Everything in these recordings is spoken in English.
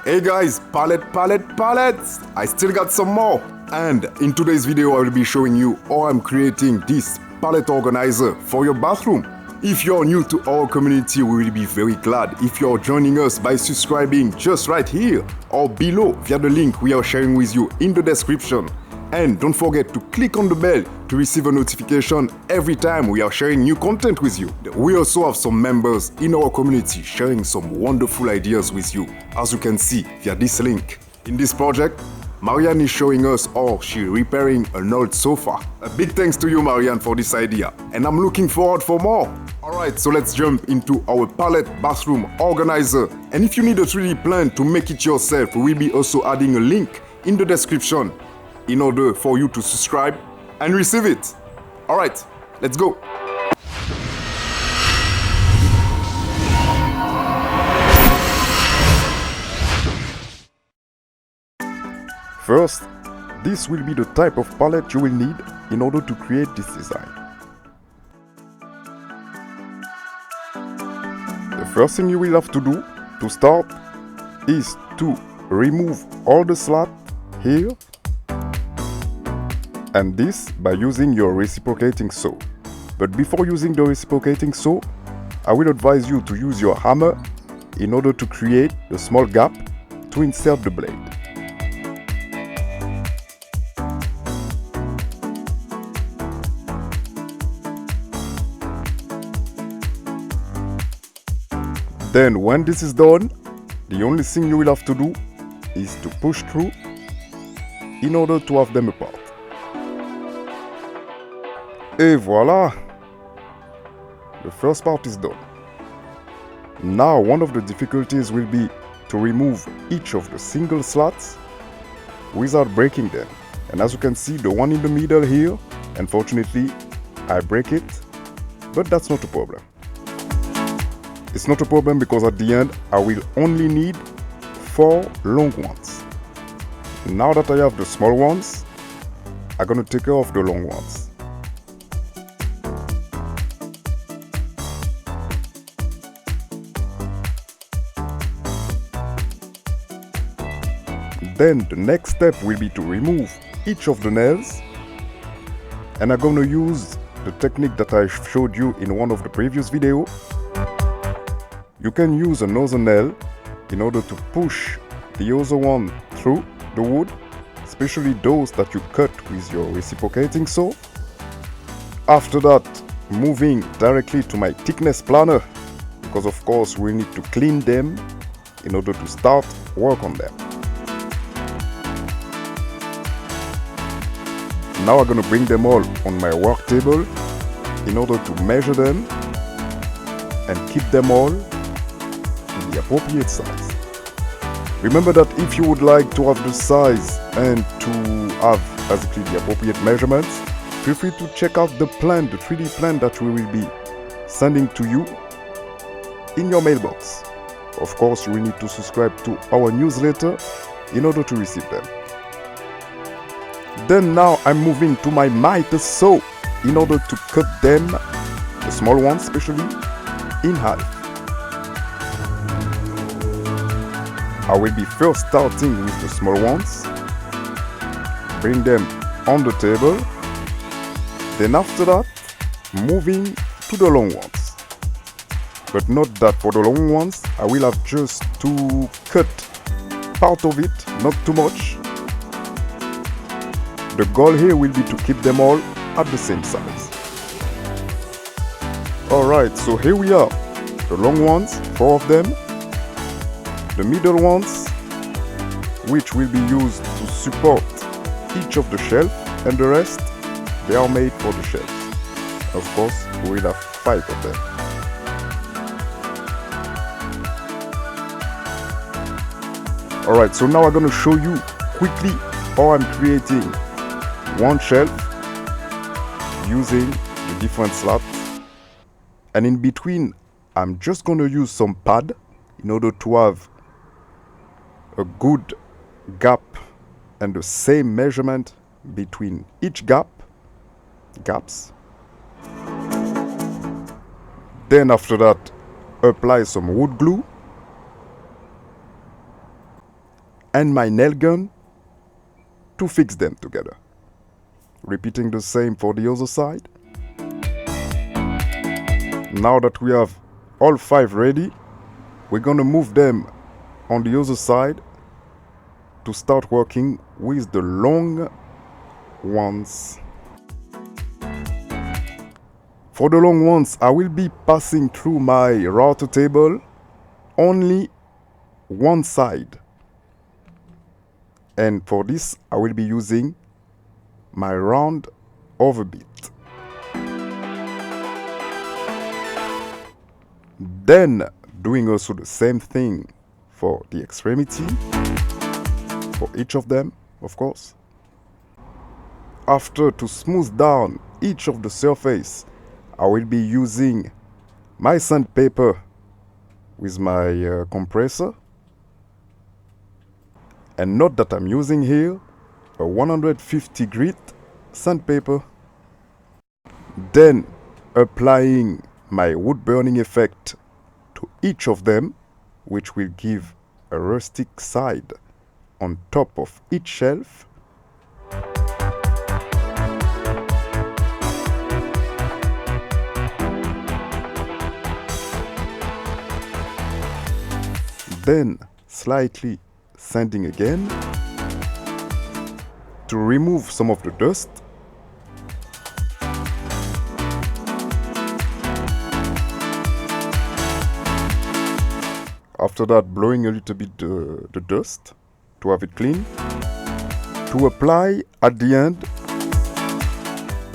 Hey guys, pallets! I still got some more. And in today's video I will be showing you how I'm creating this pallet organizer for your bathroom. If you're new to our community, we will be very glad if you're joining us by subscribing just right here or below via the link we are sharing with you in the description. And don't forget to click on the bell to receive a notification every time we are sharing new content with you. We also have some members in our community sharing some wonderful ideas with you, as you can see via this link. In this project, Marianne is showing us how she's repairing an old sofa. A big thanks to you, Marianne, for this idea, and I'm looking forward for more. Alright, so let's jump into our pallet bathroom organizer. And if you need a 3D plan to make it yourself, we will be also adding a link in the description in order for you to subscribe and receive it. Alright, let's go. First, this will be the type of pallet you will need in order to create this design. The first thing you will have to do to start is to remove all the slats here, and this by using your reciprocating saw. But before using the reciprocating saw, I will advise you to use your hammer in order to create a small gap to insert the blade. Then when this is done, the only thing you will have to do is to push through in order to have them apart. Et voila! The first part is done. Now one of the difficulties will be to remove each of the single slats without breaking them. And as you can see, the one in the middle here, unfortunately I break it, but that's not a problem. It's not a problem because at the end I will only need 4 long ones. Now that I have the small ones, I'm gonna take care of the long ones. Then the next step will be to remove each of the nails, and I'm gonna use the technique that I showed you in one of the previous videos. You can use another nail in order to push the other one through the wood, especially those that you cut with your reciprocating saw. After that, moving directly to my thickness planner, because of course we need to clean them in order to start work on them. Now I'm gonna bring them all on my work table in order to measure them and keep them all in the appropriate size. Remember that if you would like to have the size and to have basically the appropriate measurements, feel free to check out the plan, the 3D plan that we will be sending to you in your mailbox. Of course, you will need to subscribe to our newsletter in order to receive them. Then now I'm moving to my miter saw in order to cut them, the small ones especially, in half. I will be first starting with the small ones, bring them on the table, then after that moving to the long ones. But not that for the long ones I will have just to cut part of it, not too much. The goal here will be to keep them all at the same size. Alright, so here we are. The long ones, 4 of them. The middle ones, which will be used to support each of the shelf, and the rest, they are made for the shelves. Of course, we will have 5 of them. Alright, so now I'm going to show you quickly how I'm creating one shelf using the different slats, and in between I'm just going to use some pad in order to have a good gap and the same measurement between each gaps. Then after that, apply some wood glue and my nail gun to fix them together. Repeating the same for the other side. Now that we have all 5 ready, we're gonna move them on the other side to start working with the long ones. For the long ones, I will be passing through my router table only one side. And for this, I will be using my round overbit. Then doing also the same thing for the extremity, for each of them, of course. After, to smooth down each of the surface, I will be using my sandpaper with my compressor. And note that I'm using here a 150 grit sandpaper. Then applying my wood burning effect to each of them, which will give a rustic side on top of each shelf. Then slightly sanding again to remove some of the dust. After that, blowing a little bit the dust to have it clean. To apply at the end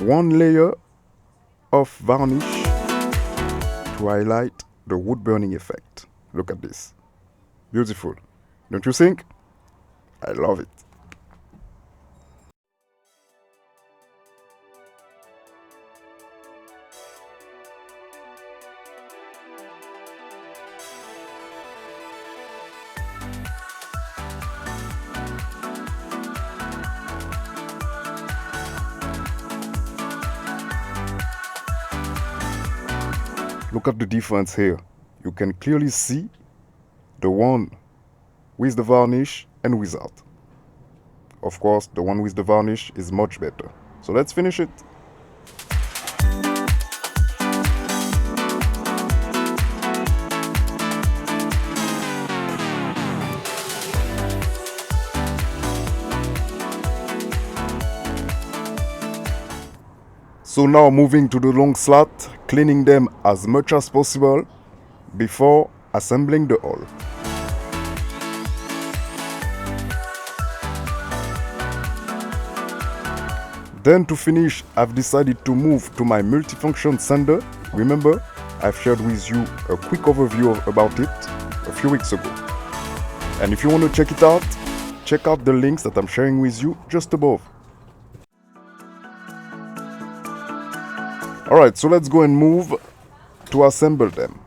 1 layer of varnish to highlight the wood burning effect. Look at this. Beautiful. Don't you think? I love it. Look at the difference here. You can clearly see the one with the varnish and without. Of course, the one with the varnish is much better. So let's finish it. So now moving to the long slat, cleaning them as much as possible before assembling the hull. Then to finish, I've decided to move to my multifunction sander. Remember, I've shared with you a quick overview about it a few weeks ago. And if you want to check it out, check out the links that I'm sharing with you just above. Alright, so let's go and move to assemble them.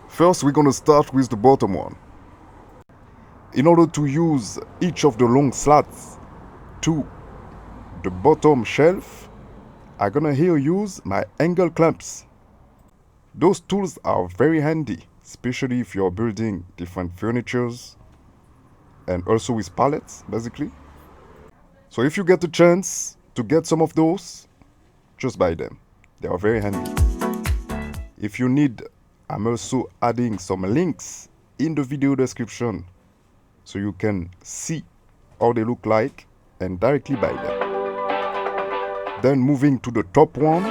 First, we're going to start with the bottom one. In order to use each of the long slats to the bottom shelf, I'm gonna here use my angle clamps. Those tools are very handy, especially if you're building different furnitures and also with pallets, basically. So if you get a chance to get some of those, just buy them. They are very handy. If you need, I'm also adding some links in the video description so you can see how they look like and directly buy them. Then moving to the top one,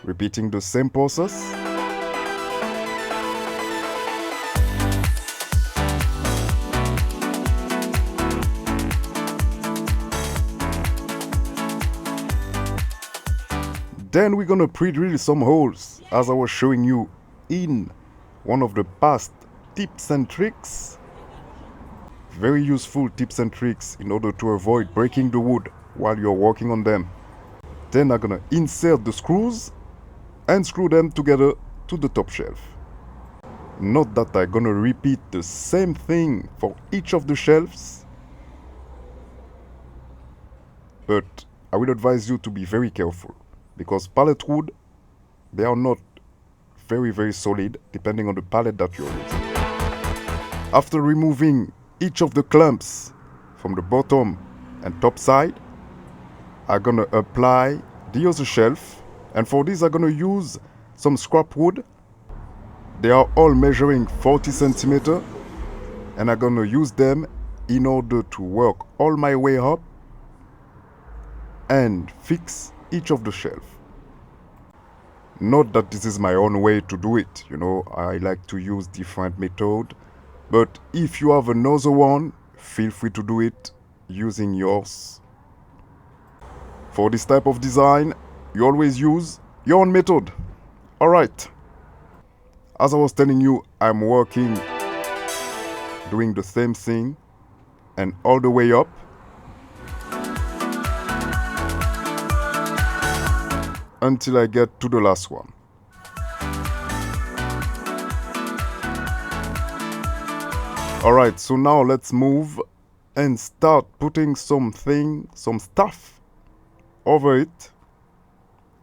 repeating the same process. Then we're gonna pre-drill some holes, as I was showing you in one of the past tips and tricks. Very useful tips and tricks in order to avoid breaking the wood while you're working on them. Then I'm gonna insert the screws and screw them together to the top shelf. Note that I'm gonna repeat the same thing for each of the shelves, but I will advise you to be very careful because pallet wood, they are not very solid depending on the pallet that you're using. After removing each of the clamps from the bottom and top side, I'm gonna apply the other shelf, and for this I'm gonna use some scrap wood. They are all measuring 40 centimeters, and I'm gonna use them in order to work all my way up and fix each of the shelves. Not that this is my own way to do it, you know, I like to use different method, but if you have another one, feel free to do it using yours. For this type of design, you always use your own method. Alright, as I was telling you, I'm working, doing the same thing, and all the way up. Until I get to the last one. Alright, so now let's move and start putting some stuff over it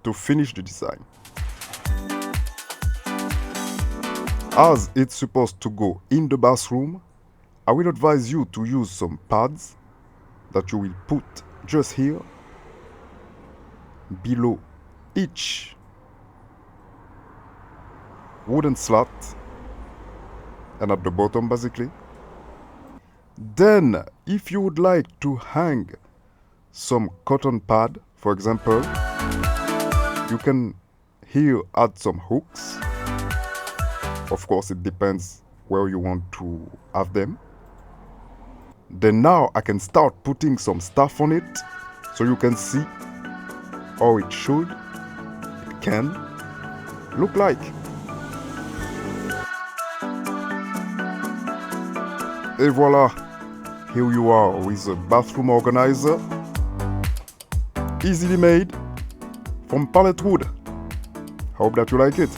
to finish the design. As it's supposed to go in the bathroom, I will advise you to use some pads that you will put just here below each wooden slat and at the bottom basically. Then if you would like to hang some cotton pad, for example, you can here add some hooks. Of course it depends where you want to have them. Then now I can start putting some stuff on it so you can see how it can look like. Et voila, here you are with a bathroom organizer, easily made from pallet wood. Hope that you like it.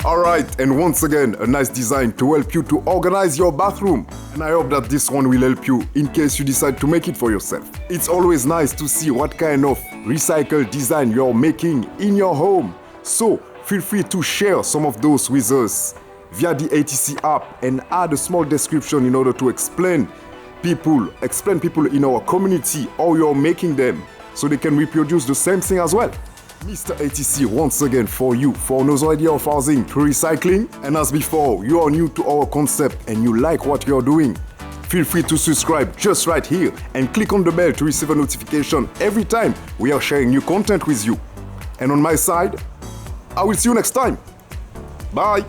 Alright, and once again, a nice design to help you to organize your bathroom. And I hope that this one will help you in case you decide to make it for yourself. It's always nice to see what kind of recycled design you're making in your home. So feel free to share some of those with us via the ATC app and add a small description in order to explain people in our community how you're making them so they can reproduce the same thing as well. Mr. ATC once again for you for another idea of housing through recycling. And as before, you are new to our concept and you like what you're doing, feel free to subscribe just right here and click on the bell to receive a notification every time we are sharing new content with you. And on my side, I will see you next time. Bye.